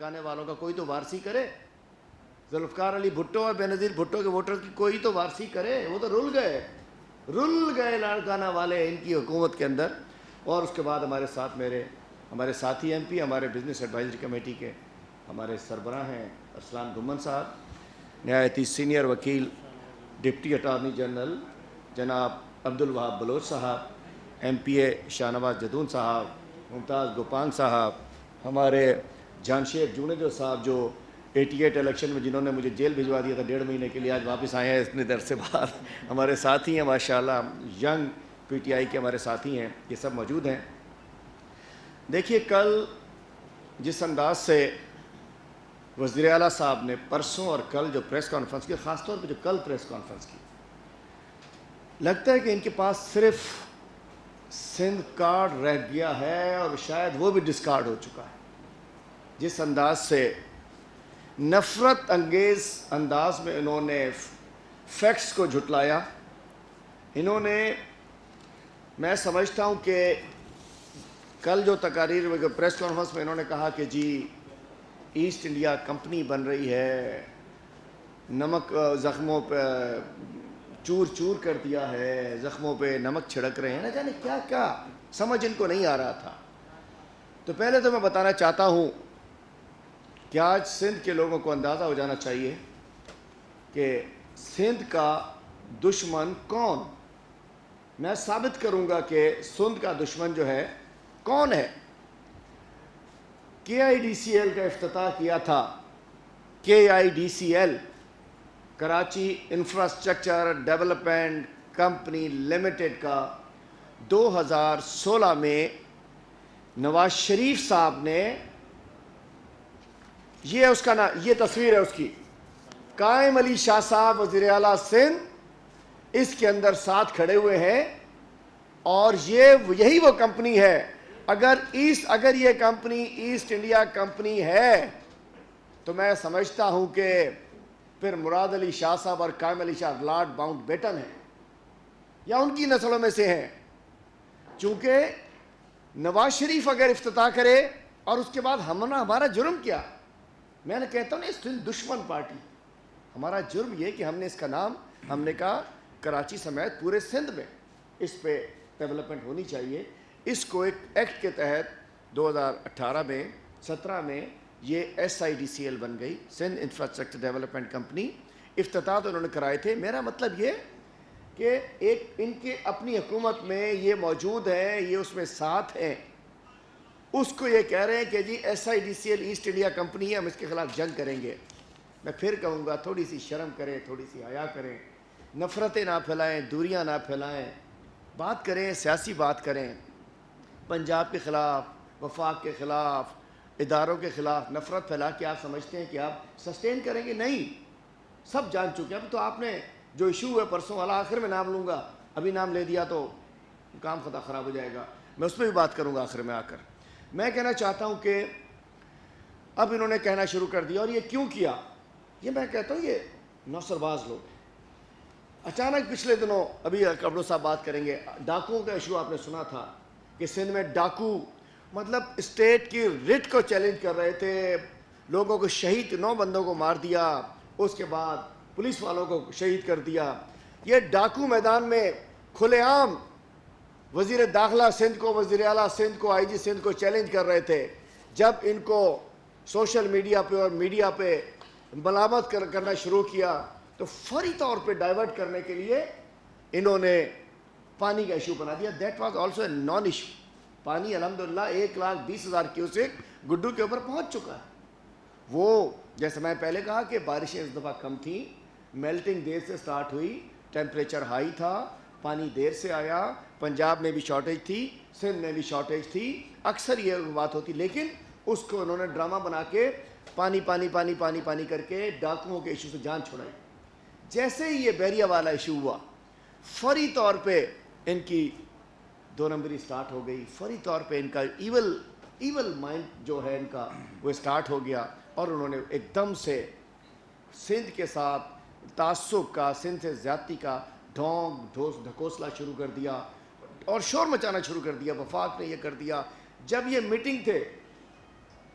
آنے والوں کا کوئی تو وارسی کرے. ذوالفقار علی بھٹو اور بینظیر بھٹو کے ووٹر کی کوئی تو وارسی کرے. وہ تو رل گئے لاڑکانہ والے ان کی حکومت کے اندر. اور اس کے بعد ہمارے ساتھی ایم پی ہمارے بزنس ایڈوائزری کمیٹی کے ہمارے سربراہ ہیں ارسلان گھمن صاحب, نہایت سینئر وکیل ڈپٹی اٹارنی جنرل جناب عبدالوہاب بلوچ صاحب, ایم پی اے شاہ نواز جدون صاحب, ممتاز گوپانگ صاحب, ہمارے جانشیر جونیجو صاحب جو 88 الیکشن میں جنہوں نے مجھے جیل بھجوا دیا تھا 1.5 مہینے کے لیے, آج واپس آئے ہیں اتنے در سے بعد. ہمارے ساتھی ہیں ماشاءاللہ, ینگ پی ٹی آئی کے ہمارے ساتھی ہیں, یہ سب موجود ہیں. دیکھیے کل جس انداز سے وزیر اعلیٰ صاحب نے پرسوں اور کل جو پریس کانفرنس کی, خاص طور پہ جو کل پریس کانفرنس کی, لگتا ہے کہ ان کے پاس صرف سندھ کارڈ رہ گیا ہے اور شاید وہ بھی ڈسکارڈ ہو چکا ہے. جس انداز سے نفرت انگیز انداز میں انہوں نے فیکٹس کو جھٹلایا, میں سمجھتا ہوں کہ کل جو تقاریر میں پریس کانفرنس میں انہوں نے کہا کہ جی ایسٹ انڈیا کمپنی بن رہی ہے, نمک زخموں پہ چور چور کر دیا ہے, زخموں پہ نمک چھڑک رہے ہیں, نہ جانے کیا کیا سمجھ ان کو نہیں آ رہا تھا. تو پہلے تو میں بتانا چاہتا ہوں کہ آج سندھ کے لوگوں کو اندازہ ہو جانا چاہیے کہ سندھ کا دشمن کون. میں ثابت کروں گا کہ سندھ کا دشمن جو ہے کون ہے. KIDCL کا افتتاح کیا تھا, KIDCL Karachi infrastructure development company limited کا 2016 میں نواز شریف صاحب نے, یہ اس کا یہ تصویر ہے اس کی, قائم علی شاہ صاحب وزیر اعلیٰ سندھ اس کے اندر ساتھ کھڑے ہوئے ہیں. اور یہی وہ کمپنی ہے. اگر یہ کمپنی ایسٹ انڈیا کمپنی ہے تو میں سمجھتا ہوں کہ پھر مراد علی شاہ صاحب اور قائم علی شاہ لارڈ باؤنٹ بیٹن ہیں یا ان کی نسلوں میں سے ہیں. چونکہ نواز شریف اگر افتتاح کرے اور اس کے بعد ہمارا جرم کیا, میں نے کہتا ہوں نا دشمن پارٹی, ہمارا جرم یہ کہ ہم نے اس کا نام, ہم نے کہا کراچی سمیت پورے سندھ میں اس پہ ڈیولپمنٹ ہونی چاہیے. اس کو ایک ایکٹ کے تحت 2018 میں 17 میں یہ SIDCL بن گئی, سندھ انفراسٹرکچر ڈیولپمنٹ کمپنی. افتتاح تو انہوں نے کرائے تھے. میرا مطلب یہ کہ ایک ان کے اپنی حکومت میں یہ موجود ہیں, یہ اس میں ساتھ ہیں, اس کو یہ کہہ رہے ہیں کہ جی SIDCL ایسٹ انڈیا کمپنی ہے, ہم اس کے خلاف جنگ کریں گے. میں پھر کہوں گا تھوڑی سی شرم کریں, تھوڑی سی حیا کریں, نفرتیں نہ پھیلائیں, دوریاں نہ پھیلائیں, بات کریں, سیاسی بات کریں. پنجاب کے خلاف, وفاق کے خلاف, اداروں کے خلاف نفرت پھیلا کے آپ سمجھتے ہیں کہ آپ سسٹین کریں گے؟ نہیں, سب جان چکے ہیں. اب تو آپ نے جو ایشو ہے پرسوں والا, آخر میں نام لوں گا, ابھی نام لے دیا تو کام خراب ہو جائے گا, میں اس پہ بھی بات کروں گا آخر میں آ کر. میں کہنا چاہتا ہوں کہ اب انہوں نے کہنا شروع کر دیا, اور یہ کیوں کیا, یہ میں کہتا ہوں یہ نوسر باز لوگ اچانک پچھلے دنوں, ابھی کبڑو صاحب بات کریں گے, ڈاکوؤں کا ایشو آپ نے سنا تھا کہ سندھ میں ڈاکو مطلب اسٹیٹ کی رٹ کو چیلنج کر رہے تھے, لوگوں کو شہید, 9 بندوں کو مار دیا, اس کے بعد پولیس والوں کو شہید کر دیا. یہ ڈاکو میدان میں کھلے عام وزیر داخلہ سندھ کو, وزیر اعلیٰ سندھ کو, IG سندھ کو چیلنج کر رہے تھے. جب ان کو سوشل میڈیا پہ اور میڈیا پہ ملامت کرنا شروع کیا تو فوری طور پہ ڈائیورٹ کرنے کے لیے انہوں نے پانی کا ایشو بنا دیا. That was also a naan issue. پانی الحمدللہ 1,20,000 کیوسیک گڈو کے اوپر پہنچ چکا ہے. وہ جیسے میں پہلے کہا کہ بارشیں اس دفعہ کم تھیں, میلٹنگ دیر سے سٹارٹ ہوئی, ٹیمپریچر ہائی تھا, پانی دیر سے آیا, پنجاب میں بھی شارٹیج تھی, سندھ میں بھی شارٹیج تھی, اکثر یہ بات ہوتی, لیکن اس کو انہوں نے ڈرامہ بنا کے پانی پانی پانی پانی پانی کر کے ڈاکوؤں کے ایشو سے جان چھڑائی. جیسے ہی یہ بیریا والا ایشو ہوا, فوری طور پہ ان کی 2 نمبری سٹارٹ ہو گئی, فوری طور پہ ان کا ایول مائنڈ جو ہے ان کا وہ سٹارٹ ہو گیا, اور انہوں نے ایک دم سے سندھ کے ساتھ تعصب کا, سندھ سے زیادتی کا ڈھونگ ڈھکوسلا شروع کر دیا اور شور مچانا شروع کر دیا. وفاق نے یہ کر دیا. جب یہ میٹنگ تھے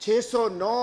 609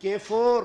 K4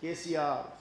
KCR,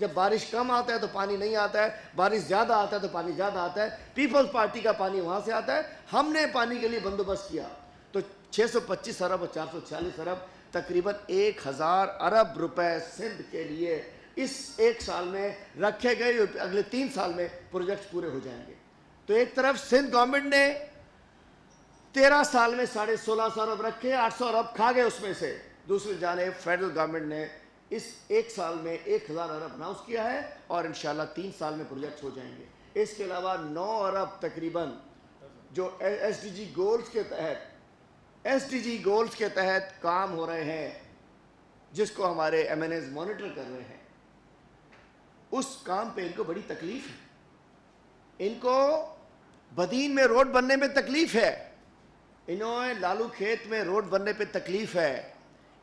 جب بارش کم آتا ہے تو پانی نہیں آتا ہے, بارش زیادہ آتا ہے تو پانی زیادہ آتا ہے. پیپلز پارٹی کا پانی وہاں سے آتا ہے. ہم نے پانی کے لیے بندوبست کیا تو 625 ارب اور 446 ارب تقریباً 1000 ارب روپے سندھ کے لیے اس ایک سال میں رکھے گئے. اگلے 3 سال میں پروجیکٹس پورے ہو جائیں گے. تو ایک طرف سندھ گورنمنٹ نے 13 سال میں 1650 ارب رکھے, 800 ارب کھا گئے اس میں سے. دوسری جانب فیڈرل گورنمنٹ نے اس ایک سال میں 1000 ارب اناؤنس کیا ہے اور انشاءاللہ 3 سال میں پروجیکٹ ہو جائیں گے. اس کے علاوہ 9 ارب تقریباً جو ایس ڈی جی گولز کے تحت کام ہو رہے ہیں, جس کو ہمارے ایم این ایز مانیٹر کر رہے ہیں. اس کام پہ ان کو بڑی تکلیف ہے. ان کو بدین میں روڈ بننے میں تکلیف ہے, انہیں لالو کھیت میں روڈ بننے پہ تکلیف ہے,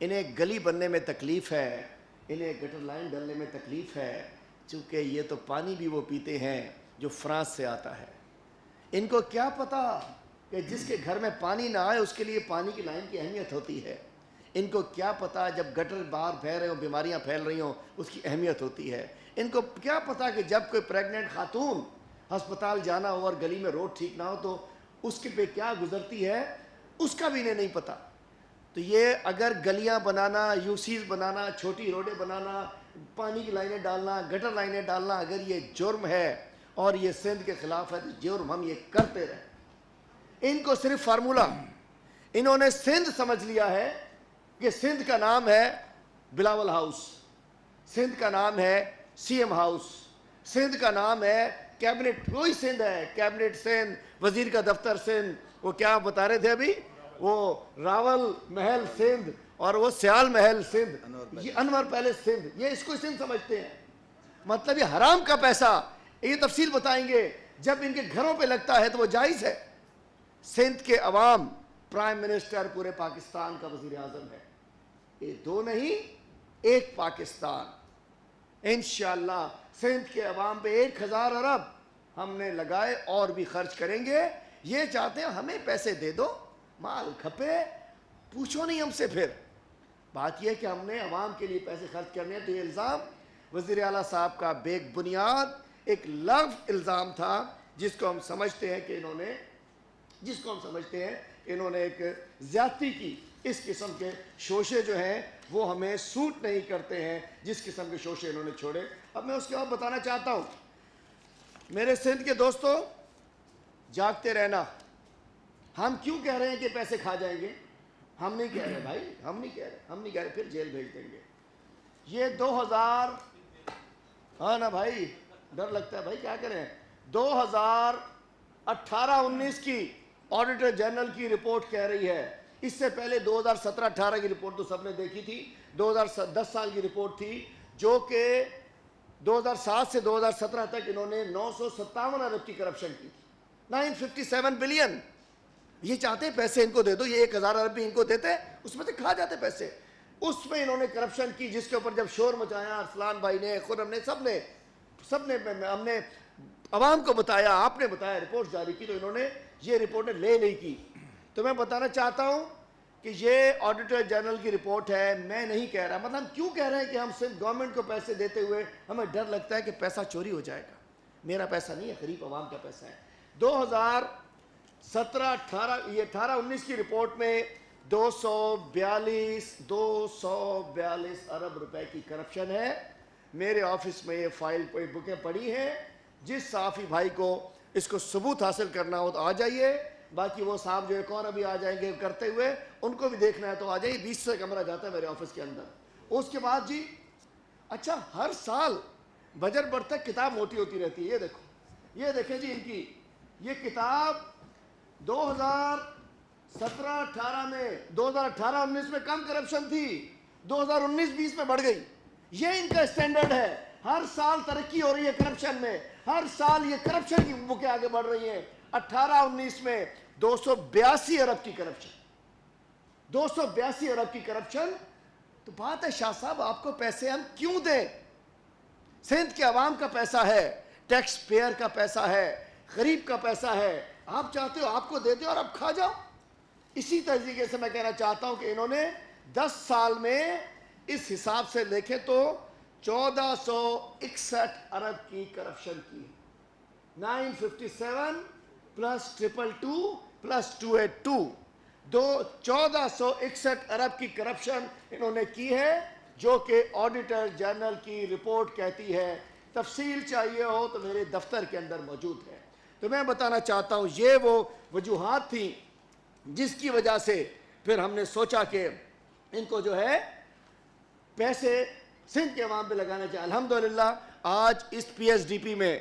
انہیں گلی بننے میں تکلیف ہے, انہیں گٹر لائن ڈلنے میں تکلیف ہے, چونکہ یہ تو پانی بھی وہ پیتے ہیں جو فرانس سے آتا ہے. ان کو کیا پتا کہ جس کے گھر میں پانی نہ آئے اس کے لیے پانی کی لائن کی اہمیت ہوتی ہے. ان کو کیا پتا جب گٹر باہر پھیل رہے ہوں, بیماریاں پھیل رہی ہوں, اس کی اہمیت ہوتی ہے. ان کو کیا پتا کہ جب کوئی پریگننٹ خاتون ہسپتال جانا ہو اور گلی میں روڈ ٹھیک نہ ہو تو اس کے پہ کیا گزرتی ہے, اس کا بھی انہیں نہیں پتا. تو یہ اگر گلیاں بنانا, یو سیز بنانا, چھوٹی روڈیں بنانا, پانی کی لائنیں ڈالنا, گٹر لائنیں ڈالنا اگر یہ جرم ہے اور یہ سندھ کے خلاف ہے تو جرم ہم یہ کرتے رہیں. ان کو صرف فارمولہ, انہوں نے سندھ سمجھ لیا ہے کہ سندھ کا نام ہے بلاول ہاؤس, سندھ کا نام ہے سی ایم ہاؤس, سندھ کا نام ہے کیبنٹ. وہی سندھ ہے, کیبنٹ سندھ, وزیر کا دفتر سندھ, وہ کیا بتا رہے تھے ابھی, وہ راول محل سندھ اور وہ سیال محل سندھ, یہ انور پیلس سندھ, یہ اس کو سندھ سمجھتے ہیں. مطلب یہ حرام کا پیسہ, یہ تفصیل بتائیں گے. جب ان کے گھروں پہ لگتا ہے تو وہ جائز ہے. سندھ کے عوام, پرائم منسٹر پورے پاکستان کا وزیر اعظم ہے, یہ دو نہیں ایک پاکستان. انشاءاللہ سندھ کے عوام پہ 1000 ارب ہم نے لگائے اور بھی خرچ کریں گے. یہ چاہتے ہیں ہمیں پیسے دے دو, مال کھپے, پوچھو نہیں ہم سے. پھر بات یہ کہ ہم نے عوام کے لیے پیسے خرچ کرنے ہیں. تو یہ الزام وزیر اعلیٰ صاحب کا بے بنیاد ایک لغو الزام تھا, جس کو ہم سمجھتے ہیں کہ انہوں نے ایک زیادتی کی. اس قسم کے شوشے جو ہیں وہ ہمیں سوٹ نہیں کرتے ہیں, جس قسم کے شوشے انہوں نے چھوڑے. اب میں اس کے بعد بتانا چاہتا ہوں, میرے سندھ کے دوستوں, جاگتے رہنا. ہم کیوں کہہ رہے ہیں کہ پیسے کھا جائیں گے؟ ہم نہیں کہہ رہے بھائی, ہم نہیں کہہ رہے, پھر جیل بھیج دیں گے. یہ 2000, ہاں نا بھائی, ڈر لگتا ہے بھائی, کیا کریں. 2018-19 کی آڈیٹر جنرل کی رپورٹ کہہ رہی ہے, اس سے پہلے 2017-18 کی رپورٹ تو سب نے دیکھی تھی, 2010 سال کی رپورٹ تھی, جو کہ 2007 سے 2017 تک انہوں نے 957 ارب کی کرپشن کی, 957 بلین. یہ چاہتے ہیں پیسے ان کو دے دو, یہ 1000 ارب بھی ان کو دیتے, اس میں سے کھا جاتے پیسے. اس میں انہوں نے کرپشن کی, جس کے اوپر جب شور مچایا ارسلان بھائی نے, خود ہم نے, سب نے ہم نے عوام کو بتایا, آپ نے بتایا, رپورٹ جاری کی, تو انہوں نے یہ رپورٹیں لے نہیں کی. تو میں بتانا چاہتا ہوں کہ یہ آڈیٹر جنرل کی رپورٹ ہے, میں نہیں کہہ رہا. مطلب ہم کیوں کہہ رہے ہیں کہ ہم صرف گورنمنٹ کو پیسے دیتے ہوئے ہمیں ڈر لگتا ہے کہ پیسہ چوری ہو جائے گا. میرا پیسہ نہیں ہے, غریب عوام کا پیسہ ہے. 2017-18 یہ 18-19 کی رپورٹ میں 242 ارب روپے کی کرپشن ہے. میرے آفس میں یہ فائل بکیں پڑی ہیں, جس صحافی بھائی کو اس کو ثبوت حاصل کرنا ہو تو آ جائیے. باقی وہ صاحب جو ایک اور ابھی آ جائیں گے کرتے ہوئے, ان کو بھی دیکھنا ہے تو آ جائیے. 20 سے کمرہ جاتا ہے میرے آفس کے اندر. اس کے بعد جی, اچھا ہر سال بجٹ بڑھتا ہے, کتاب موٹی ہوتی رہتی ہے. یہ دیکھو, یہ دیکھیں جی ان کی یہ کتاب 2017-18 میں, 2018-19 میں کم کرپشن تھی, 2019-20 میں بڑھ گئی. یہ ان کا اسٹینڈرڈ ہے. ہر سال ترقی ہو رہی ہے کرپشن میں, ہر سال یہ کرپشن کی بکیں آگے بڑھ رہی ہیں. 18-19 میں 282 ارب کی کرپشن, 282 ارب کی کرپشن. تو بات ہے شاہ صاحب, آپ کو پیسے ہم کیوں دیں؟ سندھ کے عوام کا پیسہ ہے, ٹیکس پیئر کا پیسہ ہے, غریب کا پیسہ ہے. آپ چاہتے ہو آپ کو دے دیں اور آپ کھا جاؤ. اسی طریقے سے میں کہنا چاہتا ہوں کہ انہوں نے 10 سال میں اس حساب سے دیکھیں تو 1461 ارب کی کرپشن کی. 957 پلس 222 پلس 282 1461 ارب کی کرپشن انہوں نے کی ہے, جو کہ آڈیٹر جنرل کی رپورٹ کہتی ہے. تفصیل چاہیے ہو تو میرے دفتر کے اندر موجود ہے. تو میں بتانا چاہتا ہوں یہ وہ وجوہات تھیں جس کی وجہ سے پھر ہم نے سوچا کہ ان کو جو ہے پیسے سندھ کے عوام پہ لگانا چاہیے. الحمدللہ آج اس پی ایس ڈی پی میں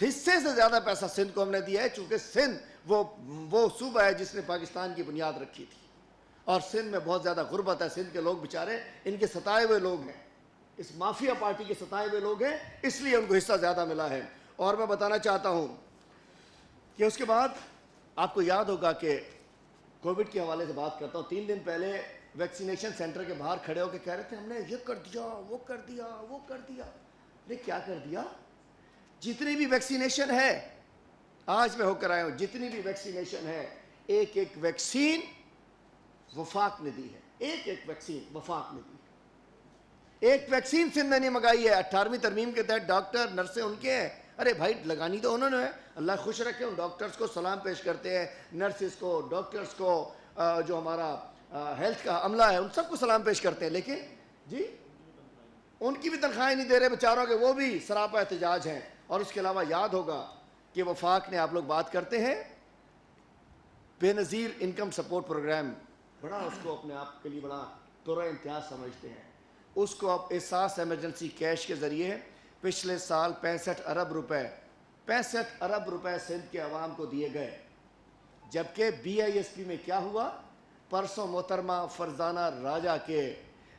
حصے سے زیادہ پیسہ سندھ کو ہم نے دیا ہے, چونکہ سندھ وہ صوبہ ہے جس نے پاکستان کی بنیاد رکھی تھی, اور سندھ میں بہت زیادہ غربت ہے. سندھ کے لوگ بیچارے ان کے ستائے ہوئے لوگ ہیں, اس مافیا پارٹی کے ستائے ہوئے لوگ ہیں, اس لیے ان کو حصہ زیادہ ملا ہے. اور میں بتانا چاہتا ہوں کہ اس کے بعد آپ کو یاد ہوگا کہ کووڈ کے حوالے سے بات کرتا ہوں, 3 دن پہلے ویکسینیشن سینٹر کے باہر کھڑے ہو کے کہہ رہے تھے ہم نے یہ کر دیا, وہ کر دیا, وہ کر دیا. ارے کیا کر دیا؟ جتنی بھی ویکسینیشن ہے, آج میں ہو کر آیا ہوں, جتنی بھی ویکسینیشن ہے, ایک ایک ویکسین وفاق نے دی ہے. ایک ایک ویکسین وفاق نے دی ہے. ایک ویکسین سندھ نے نہیں منگائی ہے. 18ویں ترمیم کے تحت ڈاکٹر نرسیں ان کے ہیں. ارے بھائی لگانی تو انہوں نے ہے, اللہ خوش رکھے. ان ڈاکٹرز کو سلام پیش کرتے ہیں, نرسز کو, ڈاکٹرز کو, جو ہمارا ہیلتھ کا عملہ ہے ان سب کو سلام پیش کرتے ہیں. لیکن جی ان کی بھی تنخواہیں نہیں دے رہے بیچاروں کے, وہ بھی سراپا احتجاج ہیں. اور اس کے علاوہ یاد ہوگا کہ وفاق نے, آپ لوگ بات کرتے ہیں بے نظیر انکم سپورٹ پروگرام, بڑا اس کو اپنے آپ کے لیے بڑا طور امتیاز سمجھتے ہیں. اس کو اب احساس ایمرجنسی کیش کے ذریعے پچھلے سال 65 ارب روپے سندھ کے عوام کو دیے گئے. جبکہ بی آئی ایس پی میں کیا ہوا, پرسوں محترمہ فرزانہ راجہ کے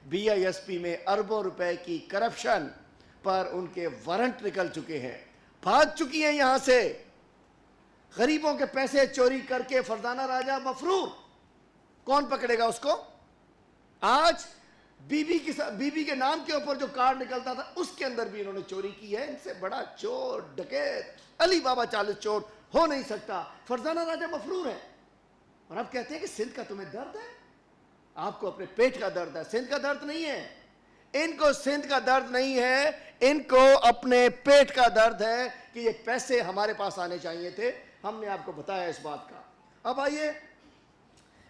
بی آئی ایس پی میں اربوں روپے کی کرپشن پر ان کے وارنٹ نکل چکے ہیں, بھاگ چکی ہیں یہاں سے. غریبوں کے پیسے چوری کر کے فرزانہ راجہ مفرور, کون پکڑے گا اس کو؟ آج بی بی کے نام کے اوپر جو کارڈ نکلتا تھا اس کے اندر بھی انہوں نے چوری کی ہے. ان سے بڑا چور, ڈکیت, علی بابا 40 چور ہو نہیں سکتا. فرزانہ راجہ مفرور ہے, اور آپ کہتے ہیں کہ سندھ کا تمہیں درد ہے, آپ کو اپنے پیٹ کا درد ہے, سندھ کا درد نہیں ہے. ان کو سندھ کا درد نہیں ہے, ان کو اپنے پیٹ کا درد ہے کہ یہ پیسے ہمارے پاس آنے چاہیے تھے. ہم نے آپ کو بتایا اس بات کا. اب آئیے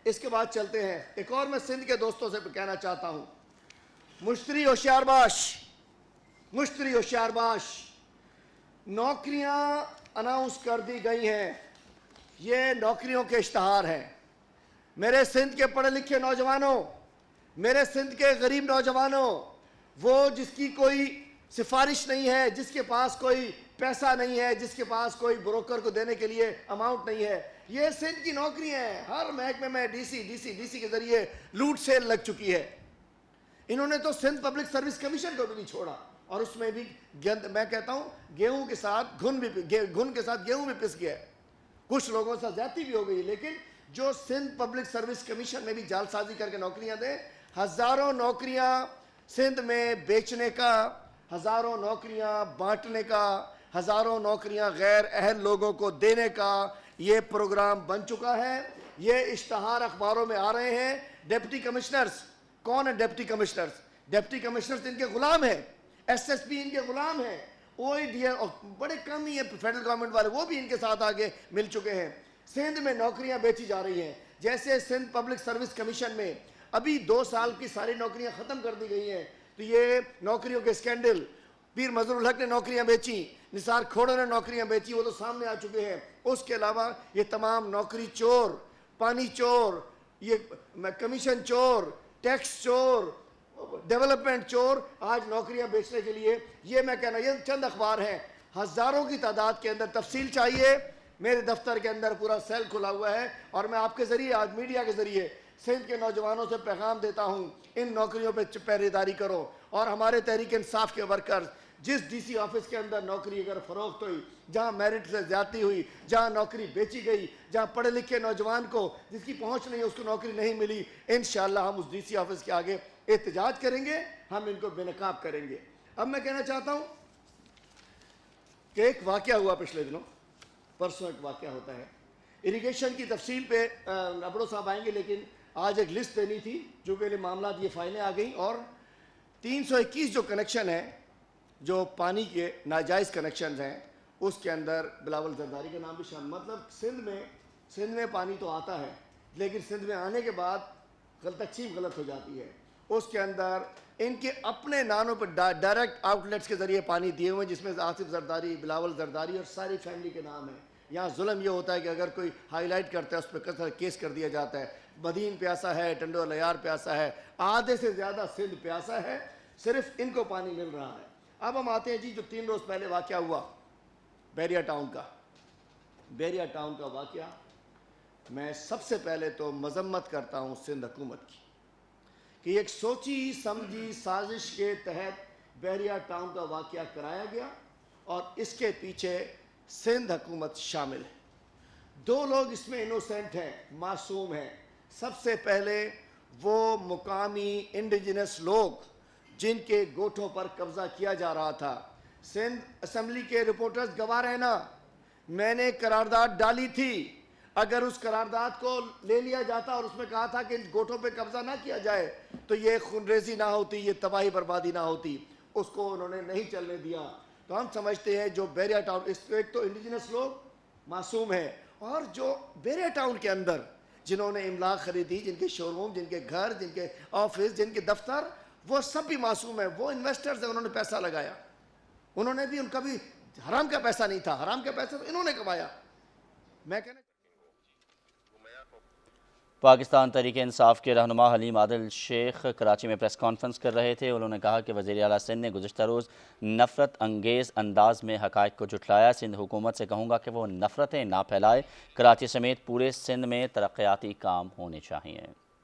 اس کے بعد چلتے ہیں. ایک اور میں سندھ کے دوستوں سے کہنا چاہتا ہوں, مشتری ہوشیار باش, نوکریاں اناؤنس کر دی گئی ہیں. یہ نوکریوں کے اشتہار ہیں. میرے سندھ کے پڑھے لکھے نوجوانوں, میرے سندھ کے غریب نوجوانوں, وہ جس کی کوئی سفارش نہیں ہے, جس کے پاس کوئی پیسہ نہیں ہے, جس کے پاس کوئی بروکر کو دینے کے لیے اماؤنٹ نہیں ہے, یہ سندھ کی نوکری ہیں. ہر محکمے میں ڈی سی کے ذریعے لوٹ سیل لگ چکی ہے. انہوں نے تو سندھ پبلک سروس کمیشن کو بھی نہیں چھوڑا, اور اس میں بھی میں کہتا ہوں گیہوں کے ساتھ گھن کے ساتھ گیہوں بھی پس گیا ہے. کچھ لوگوں سے زیادتی بھی ہو گئی, لیکن جو سندھ پبلک سروس کمیشن میں بھی جال سازی کر کے نوکریاں دیں, ہزاروں نوکریاں سندھ میں بیچنے کا, ہزاروں نوکریاں بانٹنے کا, ہزاروں نوکریاں غیر اہل لوگوں کو دینے کا یہ پروگرام بن چکا ہے. یہ اشتہار اخباروں میں آ رہے ہیں. ڈپٹی کمشنرز, کون ہیں ڈپٹی کمشنرز؟ ڈپٹی کمشنرز ان کے غلام ہیں, ایس ایس پی ان کے غلام ہیں, او ای ڈی اور بڑے کم ہی ہیں فیڈرل گورنمنٹ والے, وہ بھی ان کے ساتھ آگے مل چکے ہیں. سندھ میں نوکریاں بیچی جا رہی ہیں. جیسے سندھ پبلک سروس کمیشن میں ابھی 2 سال کی ساری نوکریاں ختم کر دی گئی ہیں, تو یہ نوکریوں کے اسکینڈل, پیر مظہر الحق نے نوکریاں بیچی, نثار کھوڑوں نے نوکریاں بیچی, وہ تو سامنے آ چکے ہیں. اس کے علاوہ یہ تمام نوکری چور, پانی چور, یہ کمیشن چور, ٹیکس چور, ڈیولپمنٹ چور آج نوکریاں بیچنے کے لیے. یہ میں کہنا, یہ چند اخبار ہیں, ہزاروں کی تعداد کے اندر. تفصیل چاہیے, میرے دفتر کے اندر پورا سیل کھلا ہوا ہے, اور میں آپ کے ذریعے آج میڈیا کے ذریعے سندھ کے نوجوانوں سے پیغام دیتا ہوں, ان نوکریوں پہ پہرے داری کرو. اور ہمارے تحریک انصاف کے ورکرز, جس ڈی سی آفس کے اندر نوکری اگر فروخت ہوئی, جہاں میرٹ سے زیادتی ہوئی, جہاں نوکری بیچی گئی, جہاں پڑھے لکھے نوجوان کو جس کی پہنچ نہیں اس کو نوکری نہیں ملی, انشاءاللہ ہم اس ڈی سی آفس کے آگے احتجاج کریں گے, ہم ان کو بے نقاب کریں گے. اب میں کہنا چاہتا ہوں کہ ایک واقعہ ہوا پچھلے دنوں, پرسوں ایک واقعہ ہوتا ہے. اریگیشن کی تفصیل پہ ابڑو صاحب آئیں گے, لیکن آج ایک لسٹ دینی تھی, جو کہ معاملات یہ فائلیں آ گئیں, اور 321 جو کنیکشن ہیں جو پانی کے ناجائز کنیکشنز ہیں اس کے اندر بلاول زرداری کا نام بھی شامل. مطلب سندھ میں پانی تو آتا ہے لیکن سندھ میں آنے کے بعد تقسیم غلط ہو جاتی ہے. اس کے اندر ان کے اپنے ناموں پر ڈائریکٹ آؤٹ لیٹس کے ذریعے پانی دیے ہوئے ہیں جس میں آصف زرداری، بلاول زرداری اور ساری فیملی کے نام ہیں. یہاں ظلم یہ ہوتا ہے کہ اگر کوئی ہائی لائٹ کرتا ہے اس پہ کیس کر دیا جاتا ہے. بدین پیاسا ہے، ٹنڈو لیار پیاسا ہے، آدھے سے زیادہ سندھ پیاسا ہے، صرف ان کو پانی مل رہا ہے. اب ہم آتے ہیں جی جو 3 روز پہلے واقعہ ہوا بیریا ٹاؤن کا واقعہ. میں سب سے پہلے تو مذمت کرتا ہوں سندھ حکومت کی کہ ایک سوچی سمجھی سازش کے تحت بیریا ٹاؤن کا واقعہ کرایا گیا اور اس کے پیچھے سندھ حکومت شامل ہے. 2 لوگ اس میں انوسینٹ ہیں، معصوم ہیں. سب سے پہلے وہ مقامی انڈیجنس لوگ جن کے گوٹھوں پر قبضہ کیا جا رہا تھا. سندھ اسمبلی کے رپورٹرز گواہ ہیں نا، میں نے قرارداد ڈالی تھی. اگر اس قرارداد کو لے لیا جاتا اور اس میں کہا تھا کہ ان گوٹھوں پہ قبضہ نہ کیا جائے تو یہ خونریزی نہ ہوتی، یہ تباہی بربادی نہ ہوتی. اس کو انہوں نے نہیں چلنے دیا. تو ہم سمجھتے ہیں جو بیریا ٹاؤن، ایک تو انڈیجنس لوگ معصوم ہیں اور جو بیریا ٹاؤن کے اندر جنہوں نے املاک خریدی، جن کے شو روم، جن کے گھر، جن کے آفس، جن کے دفتر، وہ سب بھی معصوم ہیں. وہ انویسٹرز ہیں، انہوں نے پیسہ لگایا. انہوں نے بھی، ان کا بھی حرام کا پیسہ نہیں تھا، حرام کا پیسہ انہوں نے کمایا. میں کہنا پاکستان تحریک انصاف کے رہنما حلیم عادل شیخ کراچی میں پریس کانفرنس کر رہے تھے. انہوں نے کہا کہ وزیر اعلیٰ سندھ نے گزشتہ روز نفرت انگیز انداز میں حقائق کو جھٹلایا. سندھ حکومت سے کہوں گا کہ وہ نفرتیں نہ پھیلائے. کراچی سمیت پورے سندھ میں ترقیاتی کام ہونے چاہئیں.